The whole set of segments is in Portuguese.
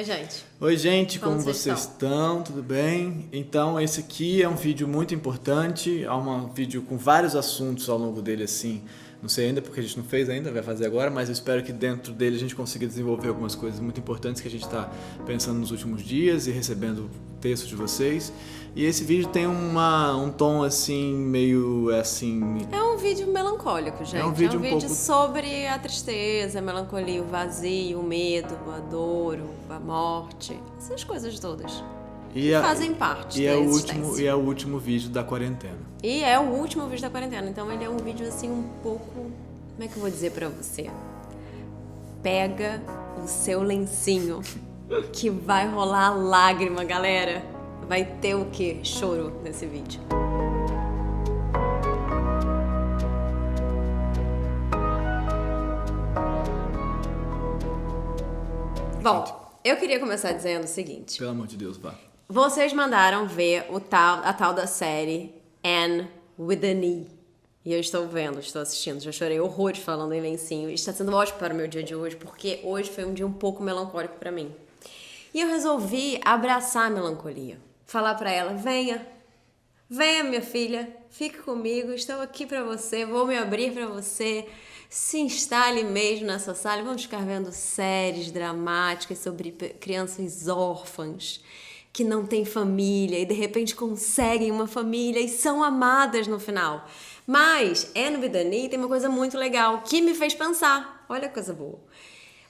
Oi, gente. Oi, gente, como Como vocês vocês estão? Tudo bem? Então, esse aqui é um vídeo muito importante, é um vídeo com vários assuntos ao longo dele, assim, não sei ainda porque a gente não fez ainda, vai fazer agora, mas eu espero que dentro dele a gente consiga desenvolver algumas coisas muito importantes que a gente está pensando nos últimos dias e recebendo textos de vocês. E esse vídeo tem um tom, assim, meio, assim... É um vídeo melancólico, gente. É um vídeo pouco sobre a tristeza, a melancolia, o vazio, o medo, a dor, a morte, essas coisas todas. Que fazem parte da existência. E é o último vídeo da quarentena. E é o último vídeo da quarentena, então ele é um vídeo assim um pouco... Como é que eu vou dizer pra você? Pega o seu lencinho, que vai rolar lágrima, galera. Vai ter o quê? Choro nesse vídeo. Bom, eu queria começar dizendo o seguinte. Pelo amor de Deus, vá. Vocês mandaram ver a tal da série Anne with an E. E eu estou vendo, estou assistindo. Já chorei horrores falando em lencinho. E está sendo ótimo para o meu dia de hoje, porque hoje foi um dia um pouco melancólico para mim. E eu resolvi abraçar a melancolia. Falar para ela, venha, minha filha, fique comigo, estou aqui para você, vou me abrir para você. Se instale mesmo nessa sala, vamos ficar vendo séries dramáticas sobre crianças órfãs que não têm família e de repente conseguem uma família e são amadas no final. Mas Anne with an E tem uma coisa muito legal que me fez pensar. Olha que coisa boa.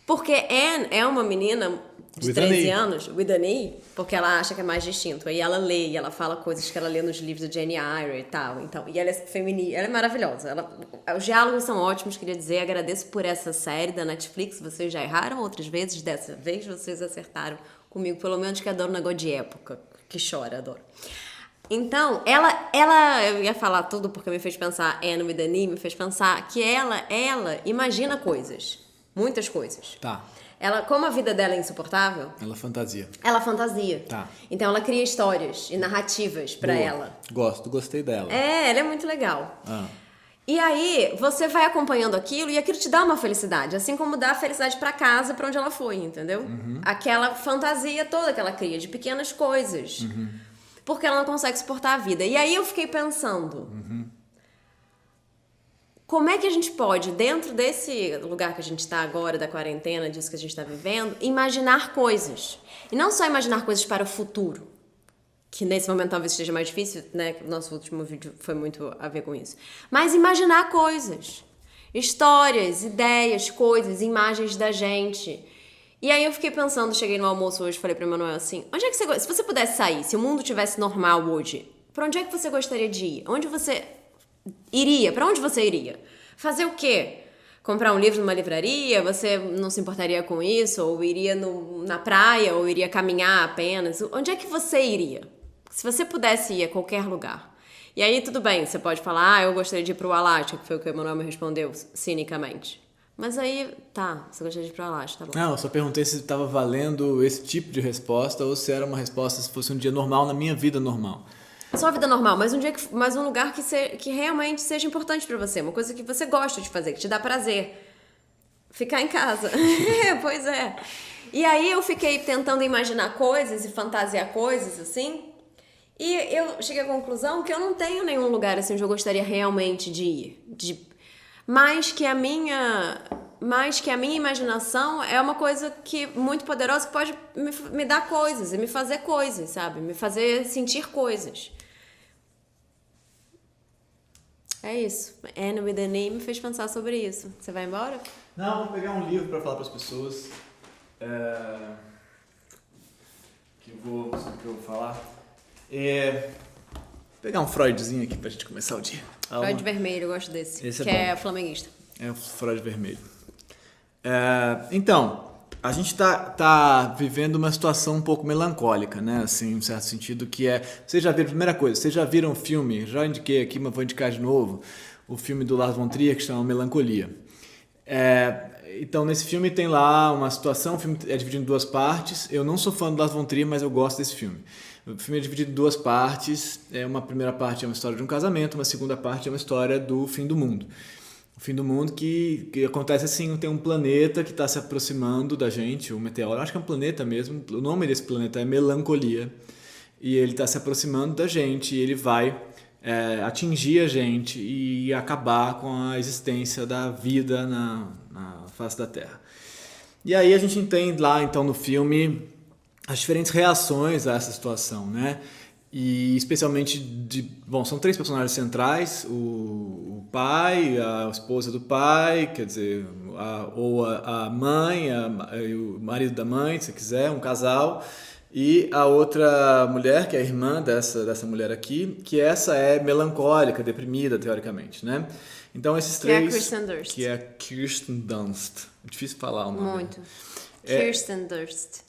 Porque Anne é uma menina de 13 anos, with an E, porque ela acha que é mais distinto. Aí ela lê e ela fala coisas que ela lê nos livros do Jane Eyre e tal. Então, e ela é feminina, ela é maravilhosa. Os diálogos são ótimos, queria dizer. Agradeço por essa série da Netflix. Vocês já erraram outras vezes, dessa vez vocês acertaram comigo. Pelo menos que adoro negócio de época, que chora, adoro. Então, eu ia falar tudo porque me fez pensar, Anne with an E, me fez pensar que ela imagina coisas. Muitas coisas. Tá. Ela, como a vida dela é insuportável... Ela fantasia. Ela fantasia. Tá. Então ela cria histórias e narrativas pra ela. Gostei dela. Ela é muito legal. Ah. E aí, você vai acompanhando aquilo e aquilo te dá uma felicidade. Assim como dá a felicidade pra casa, pra onde ela foi, entendeu? Uhum. Aquela fantasia toda que ela cria, de pequenas coisas. Uhum. Porque ela não consegue suportar a vida. E aí eu fiquei pensando... Uhum. Como é que a gente pode, dentro desse lugar que a gente está agora, da quarentena, disso que a gente está vivendo, imaginar coisas? E não só imaginar coisas para o futuro, que nesse momento talvez seja mais difícil, né? O nosso último vídeo foi muito a ver com isso. Mas imaginar coisas, histórias, ideias, coisas, imagens da gente. E aí eu fiquei pensando, cheguei no almoço hoje, falei para o Emanuel assim, onde é que se você pudesse sair, se o mundo tivesse normal hoje, para onde é que você gostaria de ir? Onde você... iria? Pra onde você iria? Fazer o quê? Comprar um livro numa livraria? Você não se importaria com isso? Ou iria na praia? Ou iria caminhar apenas? Onde é que você iria? Se você pudesse ir a qualquer lugar. E aí tudo bem, você pode falar, eu gostaria de ir pro Alasca, que foi o que o Emanuel me respondeu cinicamente. Mas aí, tá, você gostaria de ir pro Alasca, tá bom. Não, eu só perguntei se estava valendo esse tipo de resposta ou se era uma resposta se fosse um dia normal na minha vida normal. Só a vida normal, mas um lugar que realmente seja importante pra você. Uma coisa que você gosta de fazer, que te dá prazer. Ficar em casa. Pois é. E aí eu fiquei tentando imaginar coisas e fantasiar coisas, assim. E eu cheguei à conclusão que eu não tenho nenhum lugar assim onde eu gostaria realmente de ir. Mas que a minha imaginação é uma coisa muito poderosa que pode me dar coisas e me fazer coisas, sabe? Me fazer sentir coisas. É isso. Anne with an E me fez pensar sobre isso. Você vai embora? Não, vou pegar um livro para falar para as pessoas. Sobre o que eu vou falar. Pegar um Freudzinho aqui pra gente começar o dia. Freud vermelho, eu gosto desse. Esse que é é flamenguista. É o Freud vermelho. Então, a gente tá vivendo uma situação um pouco melancólica, né? Assim, em certo sentido, que é... Primeira coisa, vocês já viram o filme, já indiquei aqui, mas vou indicar de novo, o filme do Lars von Trier, que se chama Melancolia. Então, nesse filme tem lá uma situação, o filme é dividido em duas partes. Eu não sou fã do Lars von Trier, mas eu gosto desse filme. O filme é dividido em duas partes. Uma primeira parte é uma história de um casamento, uma segunda parte é uma história do fim do mundo. O fim do mundo que acontece assim, tem um planeta que está se aproximando da gente, um meteoro, acho que é um planeta mesmo, o nome desse planeta é Melancolia, e ele está se aproximando da gente, e ele vai atingir a gente e acabar com a existência da vida na face da Terra. E aí a gente entende lá, então, no filme, as diferentes reações a essa situação, né? E especialmente são 3 personagens centrais, o pai, a esposa do pai, quer dizer, a mãe, o marido da mãe, se quiser, um casal, e a outra mulher, que é a irmã dessa mulher aqui, que essa é melancólica, deprimida, teoricamente, né? Então esses três... Que é a Kirsten Dunst. É difícil falar o nome. Muito. Kirsten Dunst.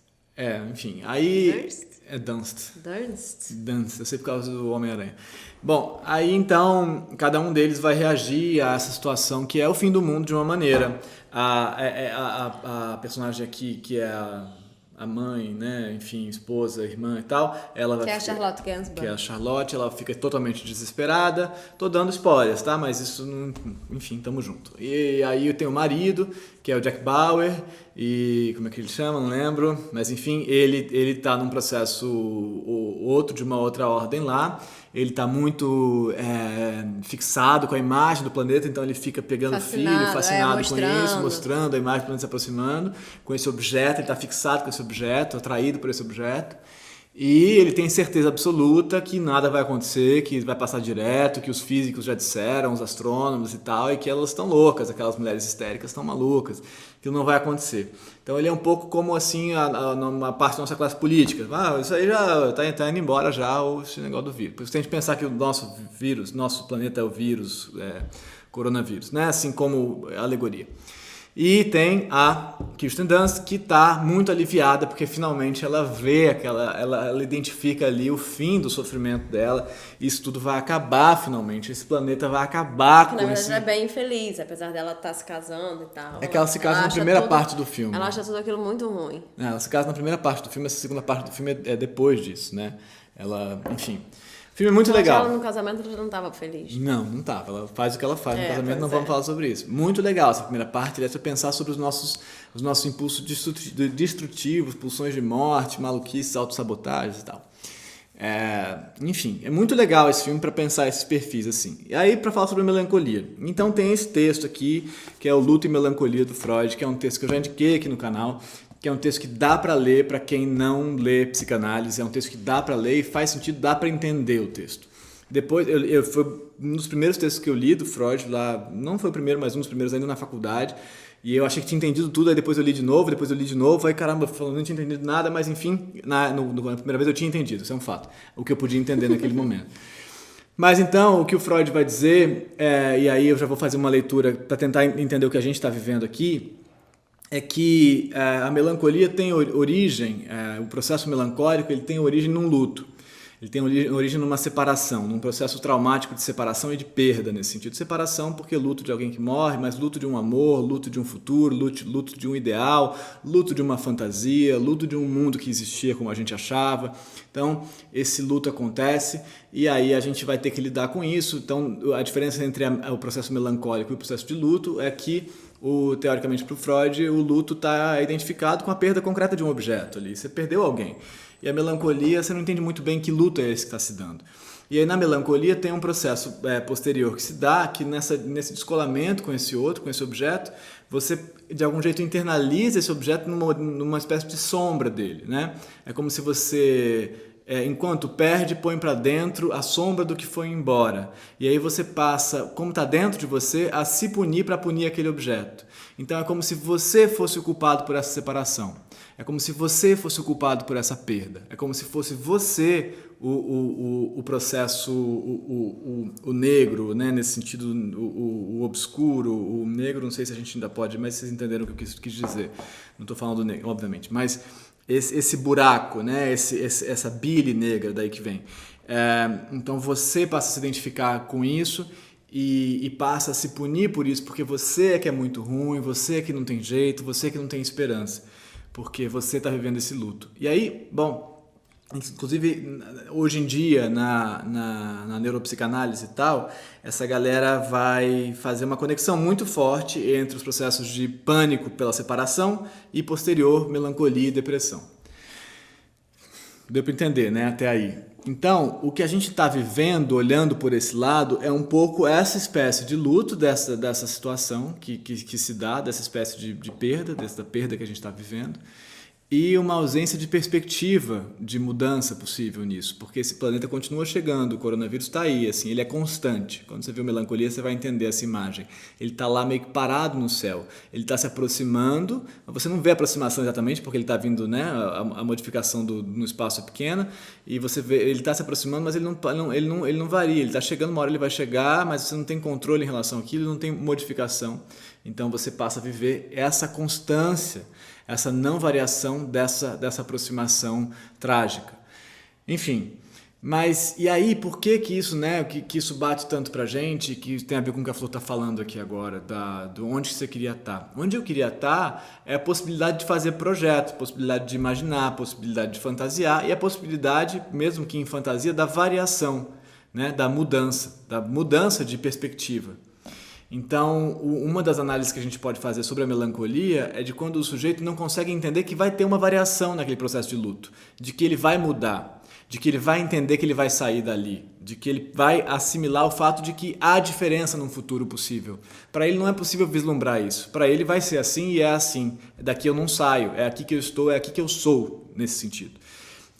Enfim, aí... Durst? É Dunst. Dunst, eu sei por causa do Homem-Aranha. Bom, aí então, cada um deles vai reagir a essa situação que é o fim do mundo de uma maneira. A personagem aqui, que é a mãe, né, enfim, esposa, irmã e tal, ela vai que é a Charlotte Gainsbourg. Que é a Charlotte, ela fica totalmente desesperada. Tô dando spoilers, tá? Mas isso, enfim, tamo junto. E aí tem o marido, que é o Jack Bauer, e como é que ele chama? Não lembro. Mas enfim, ele tá num processo outro, de uma outra ordem lá. Ele tá muito fixado com a imagem do planeta, então ele fica pegando o filho, fascinado com isso, mostrando a imagem do planeta se aproximando, com esse objeto, ele tá fixado com esse objeto, atraído por esse objeto. E ele tem certeza absoluta que nada vai acontecer, que vai passar direto, que os físicos já disseram, os astrônomos e tal, e que elas estão loucas, aquelas mulheres histéricas estão malucas, que não vai acontecer. Então ele é um pouco como assim uma parte da nossa classe política. Isso aí já está indo embora já, esse negócio do vírus. Porque se a gente pensar que o nosso planeta é o vírus, coronavírus, né? Assim como alegoria. E tem a Kirsten Dunst, que está muito aliviada, porque finalmente ela vê ela identifica ali o fim do sofrimento dela. Isso tudo vai acabar finalmente, esse planeta vai acabar com na verdade esse... ela é bem infeliz, apesar dela estar se casando e tal. É que ela se casa na primeira parte do filme. Ela acha tudo aquilo muito ruim. Ela se casa na primeira parte do filme, essa segunda parte do filme é depois disso, né? Ela, enfim... O filme é muito legal. Ela no casamento ela não estava feliz. Não estava. Ela faz o que ela faz no casamento, não vamos falar sobre isso. Muito legal essa primeira parte, é para pensar sobre os nossos impulsos destrutivos, pulsões de morte, maluquices, autossabotagens e tal. Enfim, é muito legal esse filme para pensar esses perfis assim. E aí, para falar sobre melancolia. Então tem esse texto aqui, que é o Luto e Melancolia do Freud, que é um texto que eu já indiquei aqui no canal, que é um texto que dá para ler para quem não lê psicanálise, é um texto que dá para ler e faz sentido, dá para entender o texto. Depois, foi um dos primeiros textos que eu li do Freud, lá, não foi o primeiro, mas um dos primeiros ainda na faculdade, e eu achei que tinha entendido tudo, aí depois eu li de novo, aí caramba, não tinha entendido nada, mas enfim, na primeira vez eu tinha entendido, isso é um fato, o que eu podia entender naquele momento. Mas então, o que o Freud vai dizer, e aí eu já vou fazer uma leitura para tentar entender o que a gente está vivendo aqui, é que a melancolia tem origem, o processo melancólico ele tem origem num luto. Ele tem origem numa separação, num processo traumático de separação e de perda nesse sentido. Separação porque luto de alguém que morre, mas luto de um amor, luto de um futuro, luto de um ideal, luto de uma fantasia, luto de um mundo que existia como a gente achava. Então, esse luto acontece e aí a gente vai ter que lidar com isso. Então, a diferença entre o processo melancólico e o processo de luto é que teoricamente para o Freud, o luto está identificado com a perda concreta de um objeto ali. Você perdeu alguém. E a melancolia, você não entende muito bem que luto é esse que está se dando. E aí na melancolia tem um processo posterior que se dá, que nesse descolamento com esse outro, com esse objeto, você de algum jeito internaliza esse objeto numa espécie de sombra dele, né? É como se você... enquanto perde, põe para dentro a sombra do que foi embora. E aí você passa, como está dentro de você, a se punir para punir aquele objeto. Então é como se você fosse o culpado por essa separação. É como se você fosse o culpado por essa perda. É como se fosse você o processo, o negro, né? Nesse sentido, o obscuro, o negro, não sei se a gente ainda pode, mas vocês entenderam o que eu quis dizer. Não estou falando do negro, obviamente, mas... Esse buraco, né? Essa bile negra daí que vem. Então você passa a se identificar com isso e passa a se punir por isso, porque você é que é muito ruim, você é que não tem jeito, você é que não tem esperança, porque você está vivendo esse luto. E aí, bom, Inclusive, hoje em dia, na neuropsicanálise e tal, essa galera vai fazer uma conexão muito forte entre os processos de pânico pela separação e posterior melancolia e depressão. Deu para entender, né? Até aí. Então, o que a gente está vivendo, olhando por esse lado, é um pouco essa espécie de luto dessa situação que se dá, dessa espécie de perda, dessa perda que a gente está vivendo, e uma ausência de perspectiva de mudança possível nisso, porque esse planeta continua chegando, o coronavírus está aí, assim, ele é constante. Quando você vê melancolia, você vai entender essa imagem. Ele está lá meio que parado no céu, ele está se aproximando, você não vê a aproximação exatamente, porque ele está vindo, né, a modificação no espaço é pequena, e você vê, ele está se aproximando, mas ele não varia, ele está chegando, uma hora ele vai chegar, mas você não tem controle em relação àquilo, não tem modificação. Então você passa a viver essa constância, essa não variação dessa aproximação trágica. Enfim, mas e aí por que isso, né, que isso bate tanto pra gente, que tem a ver com o que a Flor está falando aqui agora, do onde você queria estar? Onde eu queria estar é a possibilidade de fazer projetos, possibilidade de imaginar, possibilidade de fantasiar e a possibilidade, mesmo que em fantasia, da variação, né, da mudança de perspectiva. Então, uma das análises que a gente pode fazer sobre a melancolia é de quando o sujeito não consegue entender que vai ter uma variação naquele processo de luto, de que ele vai mudar, de que ele vai entender que ele vai sair dali, de que ele vai assimilar o fato de que há diferença num futuro possível. Para ele não é possível vislumbrar isso. Para ele vai ser assim e é assim. Daqui eu não saio, é aqui que eu estou, é aqui que eu sou, nesse sentido.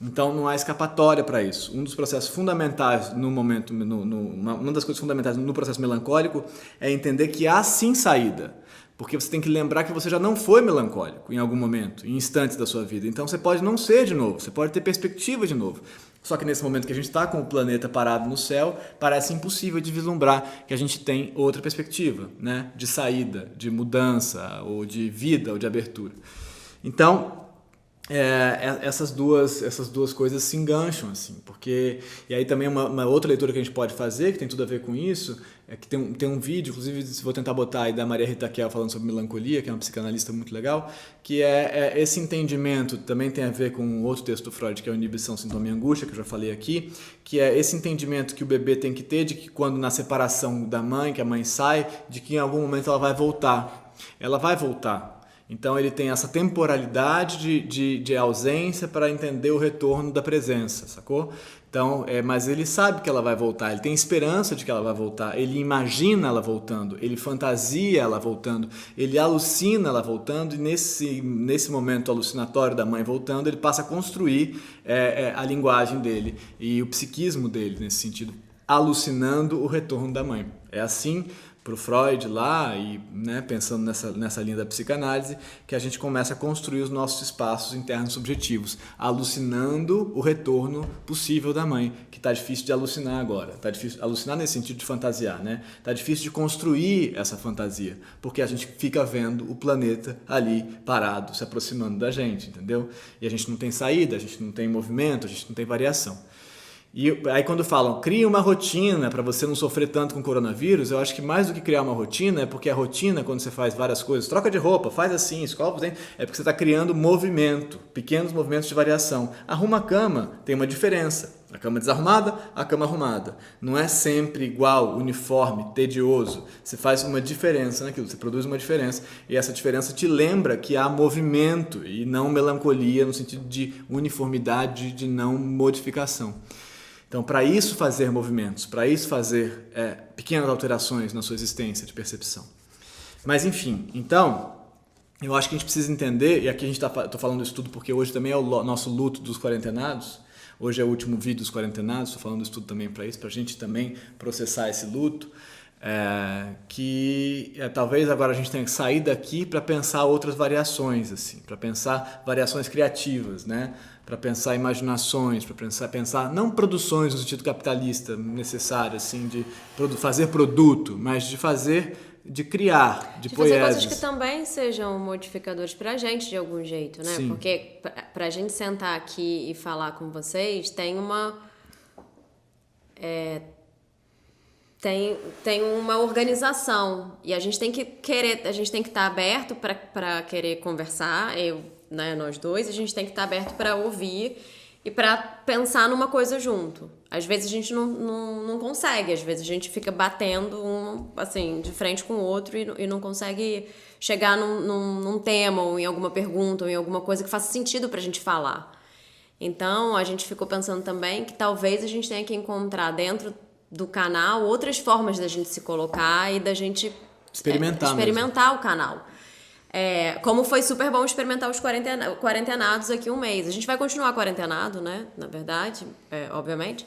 Então não há escapatória para isso. Um dos processos fundamentais no momento, uma das coisas fundamentais no processo melancólico é entender que há sim saída. Porque você tem que lembrar que você já não foi melancólico em algum momento, em instantes da sua vida. Então você pode não ser de novo, você pode ter perspectiva de novo. Só que nesse momento que a gente está com o planeta parado no céu, parece impossível de vislumbrar que a gente tem outra perspectiva, né? De saída, de mudança, ou de vida, ou de abertura. Então, essas duas coisas se engancham, assim, porque... E aí também uma outra leitura que a gente pode fazer, que tem tudo a ver com isso, é que tem um vídeo, inclusive vou tentar botar aí, da Maria Rita Kell falando sobre melancolia, que é uma psicanalista muito legal, que é esse entendimento, também tem a ver com outro texto do Freud, que é o Inibição, Sintoma e Angústia, que eu já falei aqui, que é esse entendimento que o bebê tem que ter de que quando na separação da mãe, que a mãe sai, de que em algum momento ela vai voltar. Ela vai voltar. Então ele tem essa temporalidade de ausência para entender o retorno da presença, sacou? Então, mas ele sabe que ela vai voltar, ele tem esperança de que ela vai voltar, ele imagina ela voltando, ele fantasia ela voltando, ele alucina ela voltando, e nesse momento alucinatório da mãe voltando, ele passa a construir a linguagem dele e o psiquismo dele, nesse sentido, alucinando o retorno da mãe. É assim, para o Freud lá, e né, pensando nessa linha da psicanálise, que a gente começa a construir os nossos espaços internos subjetivos, alucinando o retorno possível da mãe, que está difícil de alucinar agora. Está difícil alucinar nesse sentido de fantasiar, né? Está difícil de construir essa fantasia, porque a gente fica vendo o planeta ali parado, se aproximando da gente, entendeu? E a gente não tem saída, a gente não tem movimento, a gente não tem variação. E aí quando falam, cria uma rotina para você não sofrer tanto com o coronavírus, eu acho que mais do que criar uma rotina, é porque a rotina, quando você faz várias coisas, troca de roupa, faz assim, escova os dentes, é porque você está criando movimento, pequenos movimentos de variação. Arruma a cama, tem uma diferença. A cama desarrumada, a cama arrumada. Não é sempre igual, uniforme, tedioso. Você faz uma diferença naquilo, você produz uma diferença. E essa diferença te lembra que há movimento e não melancolia, no sentido de uniformidade, de não modificação. Então, para isso fazer movimentos, para isso fazer pequenas alterações na sua existência de percepção. Mas, enfim, então, eu acho que a gente precisa entender, e aqui a gente estou falando isso tudo porque hoje também é o nosso luto dos quarentenados, hoje é o último vídeo dos quarentenados, estou falando isso tudo também para isso, para a gente também processar esse luto, talvez agora a gente tenha que sair daqui para pensar outras variações, assim, para pensar variações criativas, né? Para pensar imaginações, para pensar não produções no sentido capitalista necessário, assim, de fazer produto, mas de criar, de poieses. Fazer coisas que também sejam modificadores pra gente de algum jeito, né? Sim. Porque pra gente sentar aqui e falar com vocês, tem uma organização, e a gente tem que estar aberto para querer conversar, nós dois, a gente tem que estar aberto para ouvir e pra pensar numa coisa junto. Às vezes a gente não consegue, às vezes a gente fica batendo assim, de frente com o outro e não consegue chegar num tema ou em alguma pergunta ou em alguma coisa que faça sentido pra gente falar. Então, a gente ficou pensando também que talvez a gente tenha que encontrar dentro do canal outras formas da gente se colocar e da gente experimentar o canal. Como foi super bom experimentar os quarentenados aqui um mês. A gente vai continuar quarentenado, né? Na verdade, obviamente.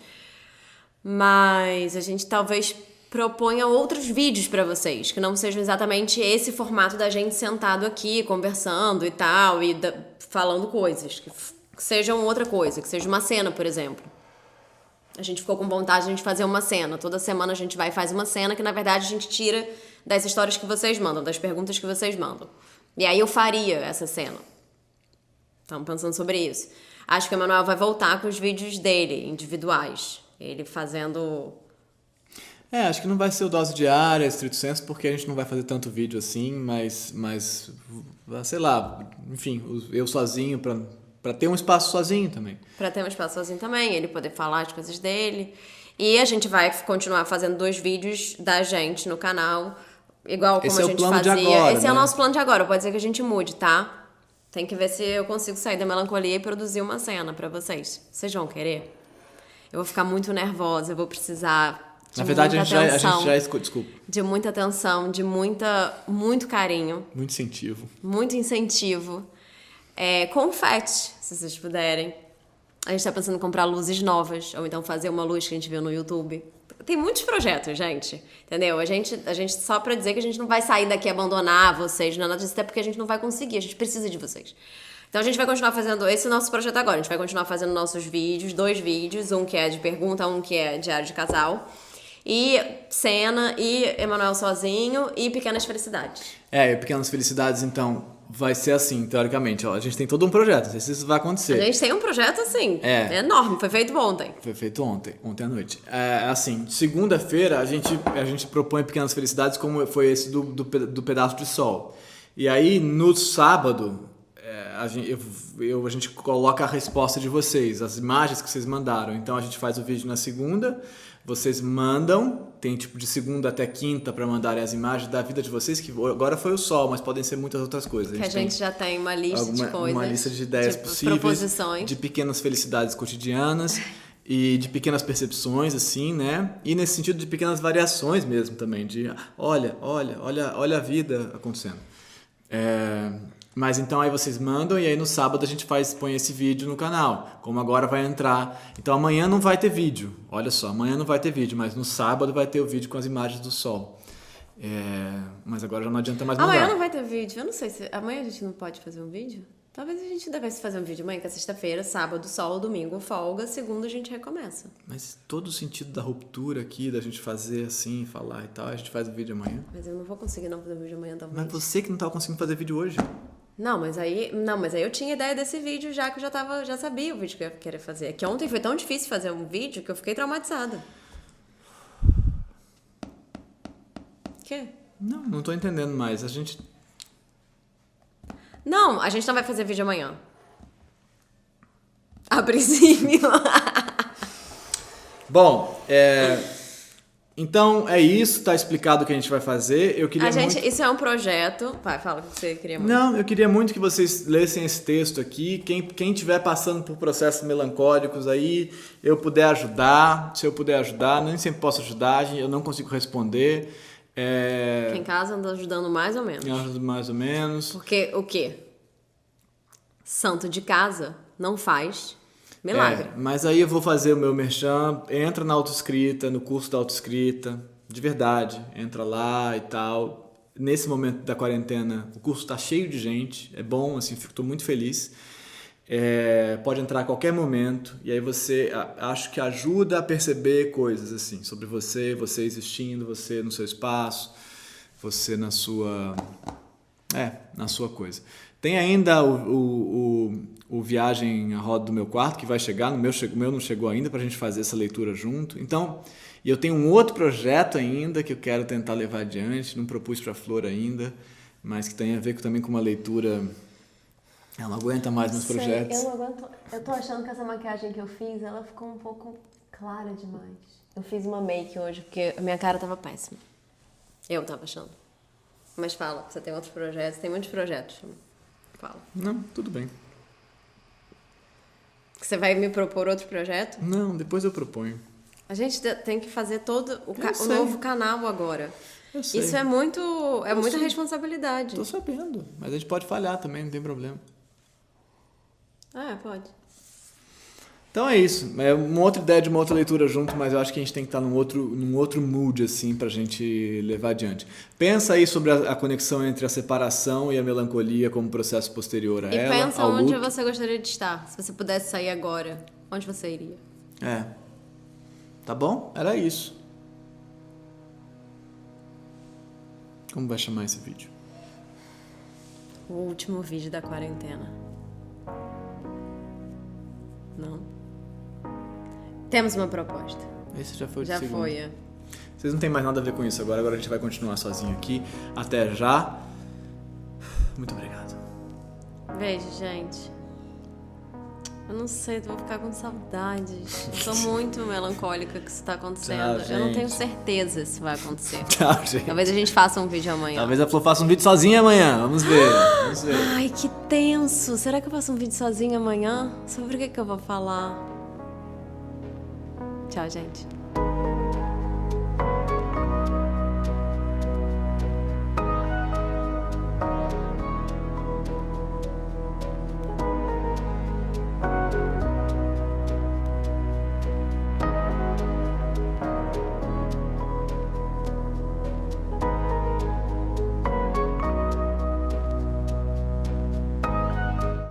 Mas a gente talvez proponha outros vídeos pra vocês, que não sejam exatamente esse formato da gente sentado aqui, conversando e tal, e falando coisas. Que sejam outra coisa, que seja uma cena, por exemplo. A gente ficou com vontade de a gente fazer uma cena. Toda semana a gente vai e faz uma cena que, na verdade, a gente tira das histórias que vocês mandam, das perguntas que vocês mandam. E aí eu faria essa cena. Estamos pensando sobre isso. Acho que o Emanuel vai voltar com os vídeos dele, individuais. Ele fazendo... Acho que não vai ser o Dose Diária, estrito senso, porque a gente não vai fazer tanto vídeo assim, mas sei lá, enfim, eu sozinho, pra ter um espaço sozinho também. Pra ter um espaço sozinho também, ele poder falar as coisas dele. E a gente vai continuar fazendo 2 vídeos da gente no canal, igual como Esse a gente é o plano fazia. de agora, Esse é o né? nosso plano de agora, pode ser que a gente mude, tá? Tem que ver se eu consigo sair da melancolia e produzir uma cena pra vocês. Vocês vão querer? Eu vou ficar muito nervosa, eu vou precisar de Na verdade, muita a atenção. gente já escuta, desculpa. De muita atenção, de muito carinho, Muito incentivo. muito incentivo. Confete, se vocês puderem. A gente tá pensando em comprar luzes novas, ou então fazer uma luz que a gente viu no YouTube. Tem muitos projetos, gente, entendeu? A gente só pra dizer que a gente não vai sair daqui e abandonar vocês, não é nada disso, até porque a gente não vai conseguir, a gente precisa de vocês. Então a gente vai continuar fazendo esse nosso projeto agora, a gente vai continuar fazendo nossos vídeos, 2 vídeos, um que é de pergunta, um que é diário de casal. E cena, e Emanuel sozinho, e Pequenas Felicidades. Pequenas Felicidades, então, vai ser assim, teoricamente. A gente tem todo um projeto, não sei se isso vai acontecer. A gente tem um projeto, assim, enorme, foi feito ontem. Foi feito ontem à noite. Assim, segunda-feira a gente propõe Pequenas Felicidades como foi esse do Pedaço de Sol. E aí, no sábado, a gente coloca a resposta de vocês, as imagens que vocês mandaram. Então, a gente faz o vídeo na segunda, vocês mandam, tem tipo de segunda até quinta para mandarem as imagens da vida de vocês, que agora foi o sol, mas podem ser muitas outras coisas. A gente já tem uma lista de coisas. Uma lista de ideias possíveis, proposições. de pequenas felicidades cotidianas e de pequenas percepções, assim, né? E nesse sentido de pequenas variações mesmo também, de olha a vida acontecendo. Mas então aí vocês mandam e aí no sábado a gente põe esse vídeo no canal, como agora vai entrar. Então amanhã não vai ter vídeo, olha só, amanhã não vai ter vídeo, mas no sábado vai ter o vídeo com as imagens do sol. Mas agora já não adianta mais mandar. Amanhã não vai ter vídeo, eu não sei se... Amanhã a gente não pode fazer um vídeo? Talvez a gente devesse fazer um vídeo amanhã, que é sexta-feira, sábado, sol, domingo, folga, segunda a gente recomeça. Mas todo o sentido da ruptura aqui, da gente fazer assim, falar e tal, a gente faz o vídeo amanhã. Mas eu não vou conseguir não fazer o vídeo amanhã, talvez. Mas você que não estava conseguindo fazer vídeo hoje. Não, mas aí eu tinha ideia desse vídeo já que eu já sabia o vídeo que eu ia querer fazer. É que ontem foi tão difícil fazer um vídeo que eu fiquei traumatizada. Quê? Não tô entendendo mais. A gente não vai fazer vídeo amanhã. A princípio. Bom, então é isso, tá explicado o que a gente vai fazer. Eu queria isso é um projeto. Vai, fala o que você queria muito. Não, eu queria muito que vocês lessem esse texto aqui. Quem estiver passando por processos melancólicos aí, eu puder ajudar. Se eu puder ajudar, nem sempre posso ajudar, eu não consigo responder. Quem em casa anda ajudando mais ou menos. Mais ou menos. Porque o quê? Santo de casa não faz milagre. Mas aí eu vou fazer o meu merchan. Entra na autoescrita, no curso da autoescrita. De verdade. Entra lá e tal. Nesse momento da quarentena, o curso está cheio de gente. É bom, assim, estou muito feliz. Pode entrar a qualquer momento. E aí você, acho que ajuda a perceber coisas, assim, sobre você existindo, você no seu espaço, você na sua coisa. Tem ainda o Viagem à Roda do Meu Quarto, que vai chegar, o meu não chegou ainda, pra gente fazer essa leitura junto. Então, e eu tenho um outro projeto ainda que eu quero tentar levar adiante, não propus pra Flor ainda, mas que tem a ver também com uma leitura Ela não aguenta mais meus projetos. Eu não aguento. Eu tô achando que essa maquiagem que eu fiz, ela ficou um pouco clara demais. Eu fiz uma make hoje, porque a minha cara tava péssima. Eu tava achando. Mas fala, você tem outros projetos, tem muitos projetos. Fala. Não, tudo bem. Você vai me propor outro projeto? Não, depois eu proponho. A gente tem que fazer todo o sei. novo canal agora. Eu sei. Isso é muita sei. responsabilidade. Tô sabendo, mas a gente pode falhar também, não tem problema. Pode. Então é isso. É uma outra ideia de uma outra leitura junto, mas eu acho que a gente tem que estar num outro mood, assim, pra gente levar adiante. Pensa aí sobre a conexão entre a separação e a melancolia como processo posterior a E ela, pensa ao onde luto. você gostaria de estar. Se você pudesse sair agora, onde você iria? Tá bom? Era isso. Como vai chamar esse vídeo? O último vídeo da quarentena. Não? Temos uma proposta. Esse já foi o Já segundo. foi. Vocês não tem mais nada a ver com isso agora a gente vai continuar sozinho aqui. Até já. Muito obrigado. Beijo, gente. Eu não sei, eu vou ficar com saudades. Eu tô muito melancólica que isso tá acontecendo. Tchau, eu não gente. tenho certeza se vai acontecer. Tchau, gente. Talvez a gente faça um vídeo amanhã. Talvez a Flor faça um vídeo sozinha amanhã. Vamos ver. Ai, que tenso. Será que eu faço um vídeo sozinha amanhã? Sobre o que eu vou falar? Tchau, gente.